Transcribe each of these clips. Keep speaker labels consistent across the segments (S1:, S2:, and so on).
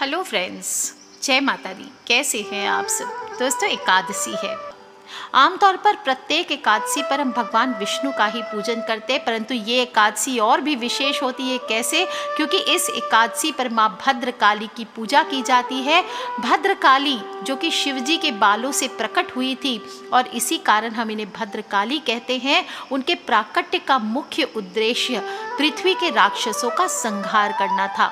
S1: Hello friends, जय माता दी। कैसे हैं आप सब। दोस्तों, एकादशी है। आमतौर पर प्रत्येक एकादशी पर हम भगवान विष्णु का ही पूजन करते हैं, परंतु ये एकादशी और भी विशेष होती है। कैसे? क्योंकि इस एकादशी पर माँ भद्रकाली की पूजा की जाती है। भद्रकाली जो कि शिवजी के बालों से प्रकट हुई थी और इसी कारण हम इन्हें भद्रकाली कहते हैं। उनके प्राकट्य का मुख्य उद्देश्य पृथ्वी के राक्षसों का संहार करना था।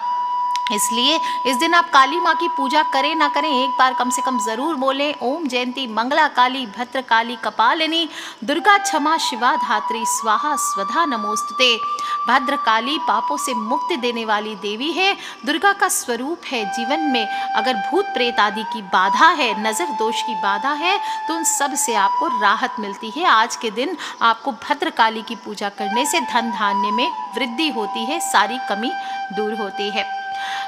S1: इसलिए इस दिन आप काली माँ की पूजा करें ना करें, एक बार कम से कम जरूर बोलें ओम जयंती मंगला काली भद्रकाली कपालिनी दुर्गा क्षमा शिवा धात्री स्वाहा स्वधा नमोस्तुते। भद्रकाली पापों से मुक्ति देने वाली देवी है, दुर्गा का स्वरूप है। जीवन में अगर भूत प्रेत आदि की बाधा है, नजर दोष की बाधा है, तो उन सब से आपको राहत मिलती है। आज के दिन आपको भद्रकाली की पूजा करने से धन धान्य में वृद्धि होती है, सारी कमी दूर होती है।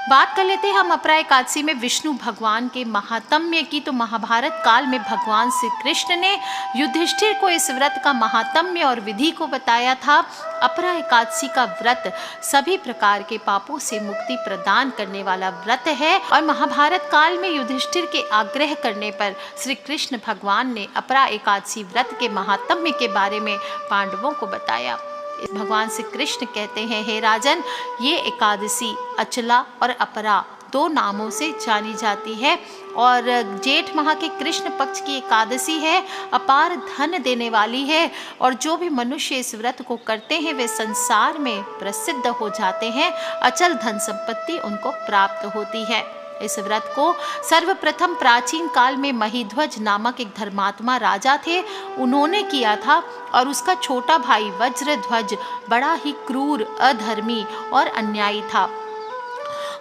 S1: बात कर लेते हैं हम अपरा एकादशी में विष्णु भगवान के महात्म्य की। तो महाभारत काल में भगवान श्री कृष्ण ने युधिष्ठिर को इस व्रत का महात्म्य और विधि को बताया था। अपरा एकादशी का व्रत सभी प्रकार के पापों से मुक्ति प्रदान करने वाला व्रत है और महाभारत काल में युधिष्ठिर के आग्रह करने पर श्री कृष्ण भगवान ने अपरा एकादशी व्रत के महात्म्य के बारे में पांडवों को बताया। भगवान श्री कृष्ण कहते हैं, हे राजन, ये एकादशी अचला और अपरा दो नामों से जानी जाती है और जेठ माह के कृष्ण पक्ष की एकादशी है, अपार धन देने वाली है और जो भी मनुष्य इस व्रत को करते हैं वे संसार में प्रसिद्ध हो जाते हैं, अचल धन संपत्ति उनको प्राप्त होती है। इस व्रत को सर्वप्रथम प्राचीन काल में महिध्वज नामक एक धर्मात्मा राजा थे, उन्होंने किया था और उसका छोटा भाई वज्रध्वज बड़ा ही क्रूर, अधर्मी और अन्यायी था।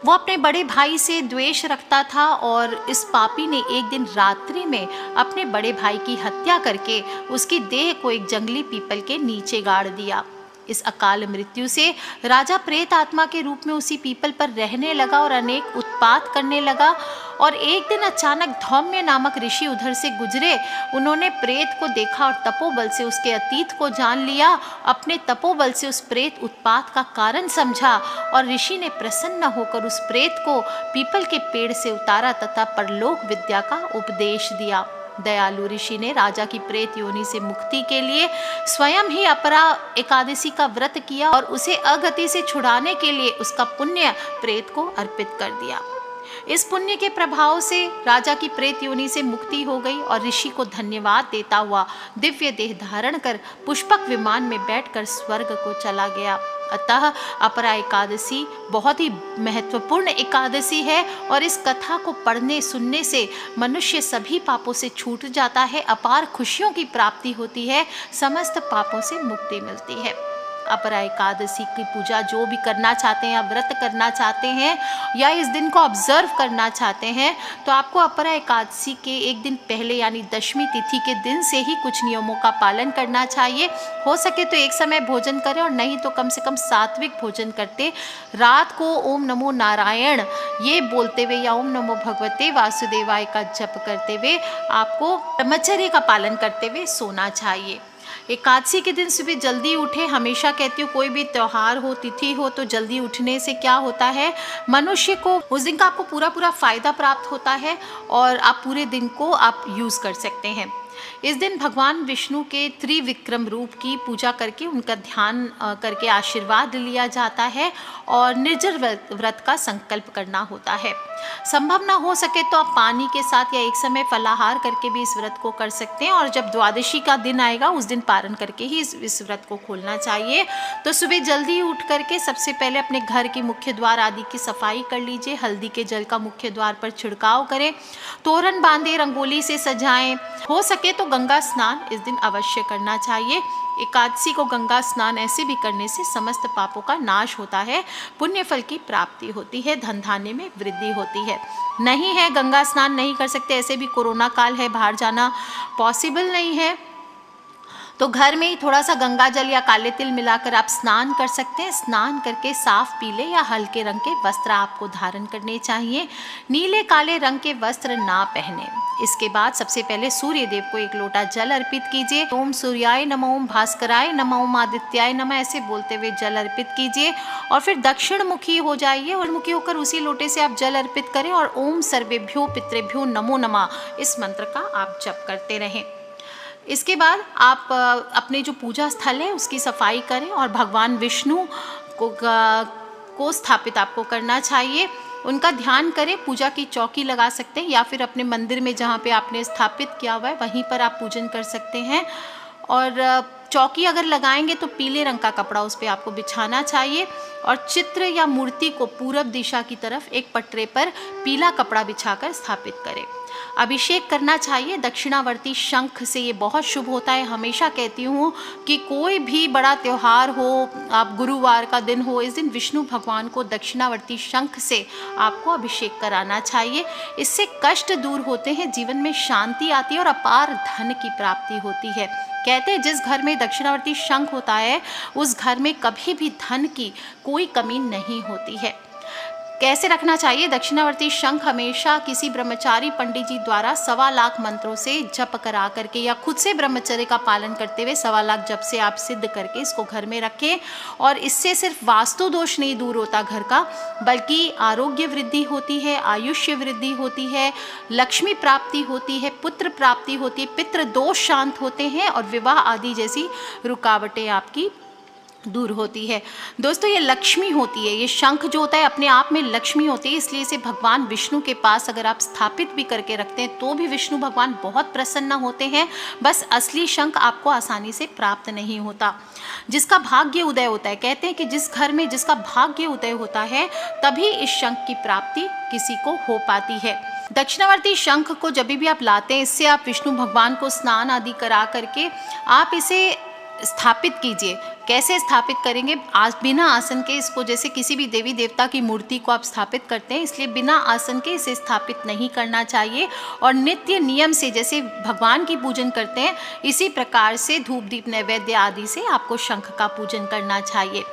S1: वो अपने बड़े भाई से द्वेष रखता था और इस पापी ने एक दिन रात्रि में अपने बड़े भाई की हत्या करके उसकी देह को एक जंगली पीपल के नीचे गाड़ दिया। इस अकाल मृत्यु से राजा प्रेत आत्मा के रूप में उसी पीपल पर रहने लगा और अनेक उत्पात करने लगा। और एक दिन अचानक धौम्य नामक ऋषि उधर से गुजरे। उन्होंने प्रेत को देखा और तपोबल से उसके अतीत को जान लिया। अपने तपोबल से उस प्रेत उत्पात का कारण समझा और ऋषि ने प्रसन्न होकर उस प्रेत को पीपल के पेड़ से उतारा तथा परलोक विद्या का उपदेश दिया। दयालु ऋषि ने राजा की प्रेत योनि से मुक्ति के लिए स्वयं ही अपरा एकादशी का व्रत किया और उसे अगति से छुड़ाने के लिए उसका पुण्य प्रेत को अर्पित कर दिया। इस पुण्य के प्रभाव से राजा की प्रेत योनि से मुक्ति हो गई और ऋषि को धन्यवाद देता हुआ दिव्य देह धारण कर पुष्पक विमान में बैठकर स्वर्ग को चला गया। अतः अपरा एकादशी बहुत ही महत्वपूर्ण एकादशी है और इस कथा को पढ़ने सुनने से मनुष्य सभी पापों से छूट जाता है, अपार खुशियों की प्राप्ति होती है, समस्त पापों से मुक्ति मिलती है। अपरा एकादशी की पूजा जो भी करना चाहते हैं या व्रत करना चाहते हैं या इस दिन को ऑब्जर्व करना चाहते हैं तो आपको अपरा एकादशी के एक दिन पहले यानी दशमी तिथि के दिन से ही कुछ नियमों का पालन करना चाहिए। हो सके तो एक समय भोजन करें और नहीं तो कम से कम सात्विक भोजन करते रात को ओम नमो नारायण ये बोलते हुए या ओम नमो भगवते वासुदेवाय का जप करते हुए आपको ब्रह्मचर्य का पालन करते हुए सोना चाहिए। एकादशी के दिन सुबह जल्दी उठे। हमेशा कहती हूँ कोई भी त्यौहार हो, तिथि हो तो जल्दी उठने से क्या होता है, मनुष्य को उस दिन का आपको पूरा फायदा प्राप्त होता है और आप पूरे दिन को आप यूज़ कर सकते हैं। इस दिन भगवान विष्णु के त्रिविक्रम रूप की पूजा करके उनका ध्यान करके आशीर्वाद लिया जाता है और निर्जल व्रत का संकल्प करना होता है। संभव ना हो सके तो आप पानी के साथ या एक समय फलाहार करके भी इस व्रत को कर सकते हैं और जब द्वादशी का दिन आएगा उस दिन पारण करके ही इस व्रत को खोलना चाहिए। तो सुबह जल्दी उठ करके सबसे पहले अपने घर के मुख्य द्वार आदि की सफाई कर लीजिए, हल्दी के जल का मुख्य द्वार पर छिड़काव करें, तोरण बांधे, रंगोली से सजाएं। हो सके तो गंगा स्नान इस दिन अवश्य करना चाहिए। एकादशी को गंगा स्नान ऐसे भी करने से समस्त पापों का नाश होता है, पुण्य फल की प्राप्ति होती है, धन धान्य में वृद्धि होती है। नहीं है गंगा स्नान नहीं कर सकते, ऐसे भी कोरोना काल है, बाहर जाना पॉसिबल नहीं है, तो घर में ही थोड़ा सा गंगा जल या काले तिल मिलाकर आप स्नान कर सकते हैं। स्नान करके साफ पीले या हल्के रंग के वस्त्र आपको धारण करने चाहिए। नीले काले रंग के वस्त्र ना पहने। इसके बाद सबसे पहले सूर्य देव को एक लोटा जल अर्पित कीजिए। ओम सूर्याय नमः, ओम भास्कराय नमः, ओम आदित्याय नमः ऐसे बोलते हुए जल अर्पित कीजिए और फिर दक्षिण मुखी हो जाइए और मुखी होकर उसी लोटे से आप जल अर्पित करें और ओम सर्वेभ्यो पितृभ्यो नमो नमः इस मंत्र का आप जप करते रहें। इसके बाद आप अपने जो पूजा स्थल है उसकी सफाई करें और भगवान विष्णु को स्थापित आपको करना चाहिए। उनका ध्यान करें। पूजा की चौकी लगा सकते हैं या फिर अपने मंदिर में जहाँ पे आपने स्थापित किया हुआ है वहीं पर आप पूजन कर सकते हैं। और चौकी अगर लगाएंगे तो पीले रंग का कपड़ा उस पर आपको बिछाना चाहिए और चित्र या मूर्ति को पूरब दिशा की तरफ एक पटरे पर पीला कपड़ा बिछाकर स्थापित करें। अभिषेक करना चाहिए दक्षिणावर्ती शंख से, ये बहुत शुभ होता है। हमेशा कहती हूँ कि कोई भी बड़ा त्यौहार हो, आप गुरुवार का दिन हो, इस दिन विष्णु भगवान को दक्षिणावर्ती शंख से आपको अभिषेक कराना चाहिए। इससे कष्ट दूर होते हैं, जीवन में शांति आती है और अपार धन की प्राप्ति होती है। कहते हैं जिस घर में दक्षिणावर्ती शंख होता है उस घर में कभी भी धन की कोई कमी नहीं होती है। कैसे रखना चाहिए दक्षिणावर्ती शंख? हमेशा किसी ब्रह्मचारी पंडित जी द्वारा 1.25 लाख मंत्रों से जप करा करके या खुद से ब्रह्मचर्य का पालन करते हुए 1.25 लाख जप से आप सिद्ध करके इसको घर में रखें। और इससे सिर्फ वास्तु दोष नहीं दूर होता घर का, बल्कि आरोग्य वृद्धि होती है, आयुष्य वृद्धि होती है, लक्ष्मी प्राप्ति होती है, पुत्र प्राप्ति होती है, पितृ दोष शांत होते हैं और विवाह आदि जैसी रुकावटें आपकी दूर होती है। दोस्तों ये लक्ष्मी होती है, ये शंख जो होता है अपने आप में लक्ष्मी होती है, इसलिए इसे भगवान विष्णु के पास अगर आप स्थापित भी करके रखते हैं तो भी विष्णु भगवान बहुत प्रसन्न होते हैं। बस असली शंख आपको आसानी से प्राप्त नहीं होता। जिसका भाग्य उदय होता है, कहते हैं कि जिस घर में जिसका भाग्य उदय होता है तभी इस शंख की प्राप्ति किसी को हो पाती है। दक्षिणावर्ती शंख को जब भी आप लाते हैं, इससे आप विष्णु भगवान को स्नान आदि करा करके आप इसे स्थापित कीजिए। कैसे स्थापित करेंगे? आज बिना आसन के इसको, जैसे किसी भी देवी देवता की मूर्ति को आप स्थापित करते हैं, इसलिए बिना आसन के इसे स्थापित नहीं करना चाहिए। और नित्य नियम से जैसे भगवान की पूजन करते हैं इसी प्रकार से धूप दीप नैवेद्य आदि से आपको शंख का पूजन करना चाहिए।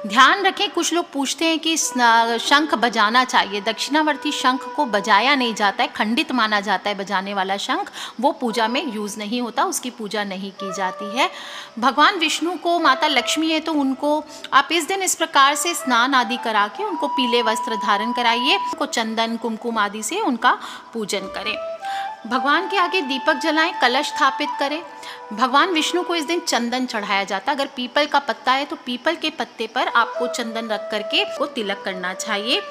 S1: ध्यान रखें, कुछ लोग पूछते हैं कि शंख बजाना चाहिए। दक्षिणावर्ती शंख को बजाया नहीं जाता है, खंडित माना जाता है बजाने वाला शंख, वो पूजा में यूज़ नहीं होता, उसकी पूजा नहीं की जाती है। भगवान विष्णु को माता लक्ष्मी है तो उनको आप इस दिन इस प्रकार से स्नान आदि करा के उनको पीले वस्त्र धारण कराइए, उनको चंदन कुमकुम आदि से उनका पूजन करें। भगवान के आगे दीपक जलाएं, कलश स्थापित करें। भगवान विष्णु को इस दिन चंदन चढ़ाया जाता है। अगर पीपल का पत्ता है तो पीपल के पत्ते पर आपको चंदन रख करके को तिलक करना चाहिए।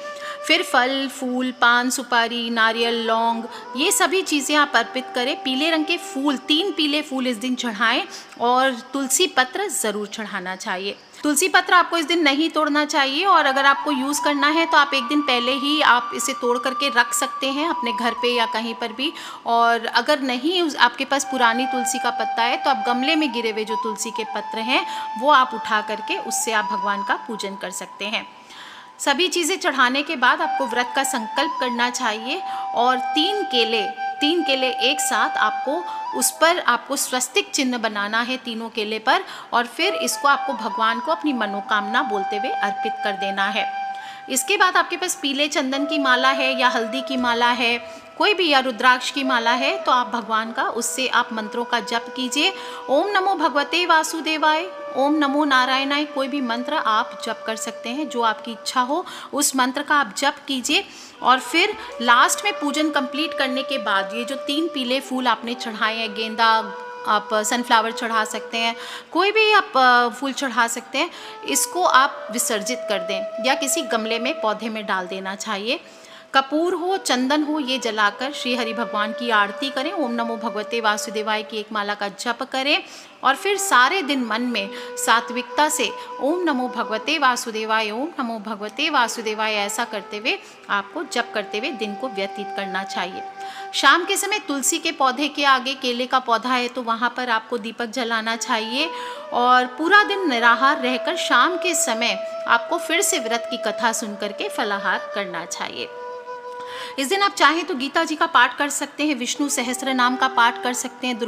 S1: फिर फल फूल, पान सुपारी, नारियल, लौंग, ये सभी चीज़ें आप अर्पित करें। पीले रंग के फूल, 3 पीले फूल इस दिन चढ़ाएं और तुलसी पत्र ज़रूर चढ़ाना चाहिए। तुलसी पत्र आपको इस दिन नहीं तोड़ना चाहिए और अगर आपको यूज़ करना है तो आप एक दिन पहले ही आप इसे तोड़ करके रख सकते हैं अपने घर पे या कहीं पर भी। और अगर नहीं आपके पास पुरानी तुलसी का पत्ता है तो आप गमले में गिरे हुए जो तुलसी के पत्र हैं वो आप उठा करके उससे आप भगवान का पूजन कर सकते हैं। सभी चीज़ें चढ़ाने के बाद आपको व्रत का संकल्प करना चाहिए और 3 केले एक साथ आपको उस पर आपको स्वस्तिक चिन्ह बनाना है तीनों केले पर और फिर इसको आपको भगवान को अपनी मनोकामना बोलते हुए अर्पित कर देना है। इसके बाद आपके पास पीले चंदन की माला है या हल्दी की माला है, कोई भी, या रुद्राक्ष की माला है तो आप भगवान का उससे आप मंत्रों का जप कीजिए। ओम नमो भगवते वासुदेवाय, ओम नमो नारायणाय, कोई भी मंत्र आप जप कर सकते हैं, जो आपकी इच्छा हो उस मंत्र का आप जप कीजिए। और फिर लास्ट में पूजन कंप्लीट करने के बाद ये जो 3 पीले फूल आपने चढ़ाए हैं, गेंदा, आप सनफ्लावर चढ़ा सकते हैं, कोई भी आप फूल चढ़ा सकते हैं, इसको आप विसर्जित कर दें या किसी गमले में पौधे में डाल देना चाहिए। कपूर हो, चंदन हो, ये जलाकर श्री हरि भगवान की आरती करें। ओम नमो भगवते वासुदेवाय की एक माला का जप करें और फिर सारे दिन मन में सात्विकता से ओम नमो भगवते वासुदेवाय, ओम नमो भगवते वासुदेवाय ऐसा करते हुए आपको जप करते हुए दिन को व्यतीत करना चाहिए। शाम के समय तुलसी के पौधे के आगे केले का पौधा है तो वहाँ पर आपको दीपक जलाना चाहिए और पूरा दिन निराहार रहकर शाम के समय आपको फिर से व्रत की कथा सुन करके फलाहार करना चाहिए। इस दिन आप चाहें तो गीता जी का पाठ कर सकते हैं, विष्णु सहस्त्र नाम का पाठ कर सकते हैं,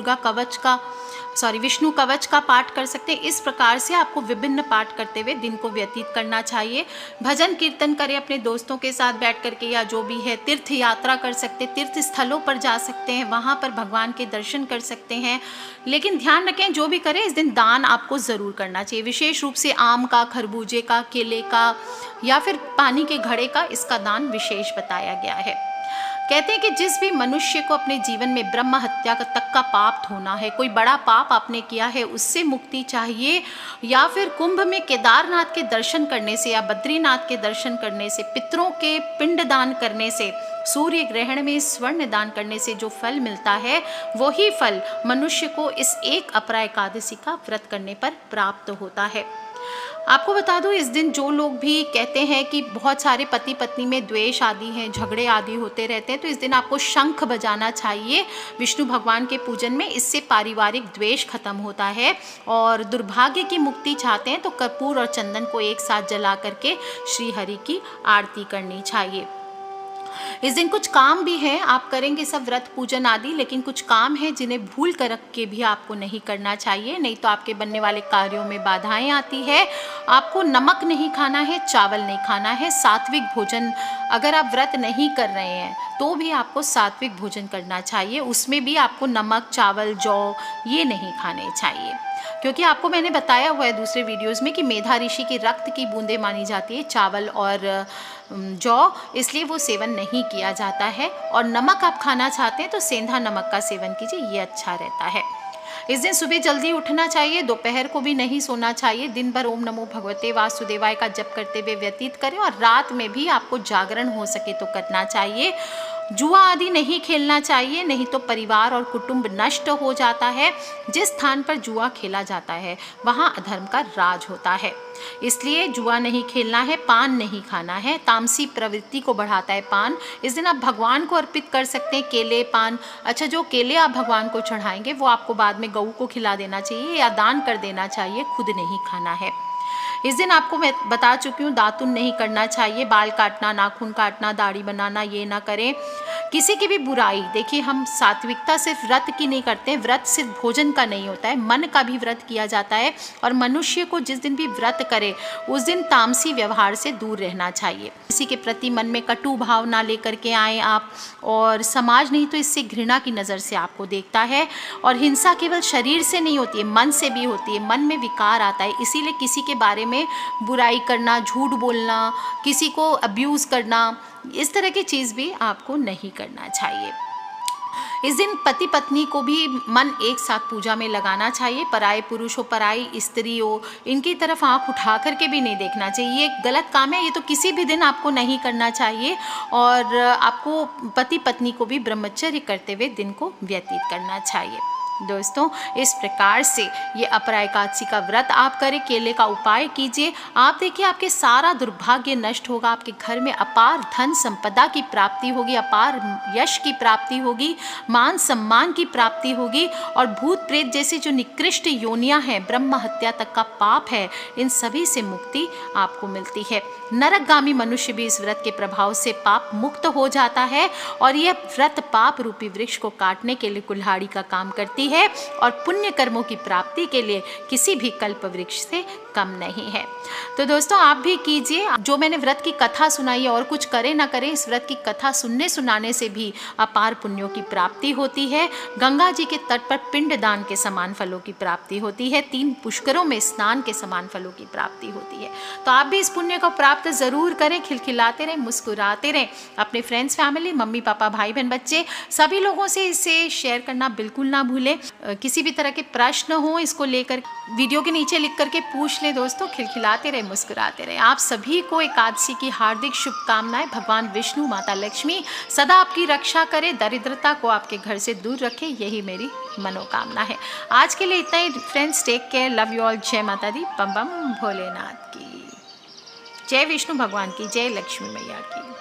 S1: विष्णु कवच का पाठ कर सकते हैं। इस प्रकार से आपको विभिन्न पाठ करते हुए दिन को व्यतीत करना चाहिए। भजन कीर्तन करें अपने दोस्तों के साथ बैठ करके, या जो भी है तीर्थ यात्रा कर सकते हैं, तीर्थ स्थलों पर जा सकते हैं, वहाँ पर भगवान के दर्शन कर सकते हैं। लेकिन ध्यान रखें, जो भी करें इस दिन दान आपको ज़रूर करना चाहिए, विशेष रूप से आम का, खरबूजे का, केले का या फिर पानी के घड़े का, इसका दान विशेष बताया गया है। कहते हैं कि जिस भी मनुष्य को अपने जीवन में ब्रह्म हत्या तक का पाप धोना है, कोई बड़ा पाप आपने किया है, उससे मुक्ति चाहिए, या फिर कुंभ में केदारनाथ के दर्शन करने से या बद्रीनाथ के दर्शन करने से, पितरों के पिंड दान करने से, सूर्य ग्रहण में स्वर्ण दान करने से जो फल मिलता है, वही फल मनुष्य को इस एक अपरा एकादशी का व्रत करने पर प्राप्त होता है। आपको बता दूं, इस दिन जो लोग भी कहते हैं कि बहुत सारे पति पत्नी में द्वेष आदि हैं, झगड़े आदि होते रहते हैं, तो इस दिन आपको शंख बजाना चाहिए विष्णु भगवान के पूजन में। इससे पारिवारिक द्वेष खत्म होता है। और दुर्भाग्य की मुक्ति चाहते हैं तो कर्पूर और चंदन को एक साथ जला करके श्री हरि की आरती करनी चाहिए। इस दिन कुछ काम भी हैं, आप करेंगे सब व्रत पूजन आदि, लेकिन कुछ काम हैं जिन्हें भूल कर के भी आपको नहीं करना चाहिए, नहीं तो आपके बनने वाले कार्यों में बाधाएं आती है। आपको नमक नहीं खाना है, चावल नहीं खाना है, सात्विक भोजन, अगर आप व्रत नहीं कर रहे हैं तो भी आपको सात्विक भोजन करना चाहिए, उसमें भी आपको नमक, चावल, जौ ये नहीं खाने चाहिए। क्योंकि आपको मैंने बताया हुआ है दूसरे वीडियोस में कि मेधा ऋषि की रक्त की बूंदें मानी जाती है चावल और जौ, इसलिए वो सेवन नहीं किया जाता है। और नमक आप खाना चाहते हैं तो सेंधा नमक का सेवन कीजिए, ये अच्छा रहता है। इस दिन सुबह जल्दी उठना चाहिए, दोपहर को भी नहीं सोना चाहिए, दिन भर ओम नमो भगवते वासुदेवाय का जप करते हुए व्यतीत करें, और रात में भी आपको जागरण हो सके तो करना चाहिए। जुआ आदि नहीं खेलना चाहिए, नहीं तो परिवार और कुटुंब नष्ट हो जाता है। जिस स्थान पर जुआ खेला जाता है वहाँ अधर्म का राज होता है, इसलिए जुआ नहीं खेलना है। पान नहीं खाना है, तामसी प्रवृत्ति को बढ़ाता है पान। इस दिन आप भगवान को अर्पित कर सकते हैं केले, पान। अच्छा, जो केले आप भगवान को चढ़ाएंगे वो आपको बाद में गऊ को खिला देना चाहिए या दान कर देना चाहिए, खुद नहीं खाना है। इस दिन आपको मैं बता चुकी हूँ, दातुन नहीं करना चाहिए, बाल काटना, नाखून काटना, दाढ़ी बनाना ये ना करें। किसी की भी बुराई, देखिए हम सात्विकता सिर्फ व्रत की नहीं करते हैं, व्रत सिर्फ भोजन का नहीं होता है, मन का भी व्रत किया जाता है। और मनुष्य को जिस दिन भी व्रत करे उस दिन तामसी व्यवहार से दूर रहना चाहिए। किसी के प्रति मन में कटु भाव ना लेकर के आए आप, और समाज नहीं तो इससे घृणा की नज़र से आपको देखता है। और हिंसा केवल शरीर से नहीं होती है, मन से भी होती है, मन में विकार आता है। इसीलिए किसी के बारे में बुराई करना, झूठ बोलना, किसी को अब्यूज़ करना, इस तरह की चीज़ भी आपको नहीं करना चाहिए। इस दिन पति पत्नी को भी मन एक साथ पूजा में लगाना चाहिए। पराये पुरुष हो, पराई स्त्री हो, इनकी तरफ आंख उठा करके भी नहीं देखना चाहिए, ये गलत काम है, ये तो किसी भी दिन आपको नहीं करना चाहिए। और आपको पति पत्नी को भी ब्रह्मचर्य करते हुए दिन को व्यतीत करना चाहिए। दोस्तों, इस प्रकार से ये अपरा एकादशी का व्रत आप करें, केले का उपाय कीजिए। आप देखिए आपके सारा दुर्भाग्य नष्ट होगा, आपके घर में अपार धन संपदा की प्राप्ति होगी, अपार यश की प्राप्ति होगी, मान सम्मान की प्राप्ति होगी। और भूत प्रेत जैसे जो निकृष्ट योनियां हैं, ब्रह्म हत्या तक का पाप है, इन सभी से मुक्ति आपको मिलती है। नरकगामी मनुष्य भी इस व्रत के प्रभाव से पाप मुक्त हो जाता है। और यह व्रत पाप रूपी वृक्ष को काटने के लिए कुल्हाड़ी का काम करती है, और पुण्य कर्मों की प्राप्ति के लिए किसी भी कल्प वृक्ष से कम नहीं है। तो दोस्तों, आप भी कीजिए। जो मैंने व्रत की कथा सुनाई है, और कुछ करें ना करें, इस व्रत की कथा सुनने सुनाने से भी अपार पुण्यों की प्राप्ति होती है। गंगा जी के तट पर पिंड दान के समान फलों की प्राप्ति होती है, 3 पुष्करों में स्नान के समान फलों की प्राप्ति होती है। तो आप भी इस पुण्य को प्राप्त जरूर करें, खिलखिलाते रहें, मुस्कुराते रहें। अपने फ्रेंड्स, फैमिली, मम्मी पापा, भाई बहन, बच्चे, सभी लोगों से इसे शेयर करना बिल्कुल ना भूलें। किसी भी तरह के प्रश्न हो इसको लेकर वीडियो के नीचे लिख करके पूछ ले। दोस्तों, खिलखिलाते रहे, मुस्कुराते रहे। आप सभी को एकादशी की हार्दिक शुभकामनाएं। भगवान विष्णु, माता लक्ष्मी सदा आपकी रक्षा करे, दरिद्रता को आपके घर से दूर रखे, यही मेरी मनोकामना है। आज के लिए इतना ही friends, take care, love you all. जय माता दी, बम बम भोलेनाथ की जय, विष्णु भगवान की जय, लक्ष्मी मैया की।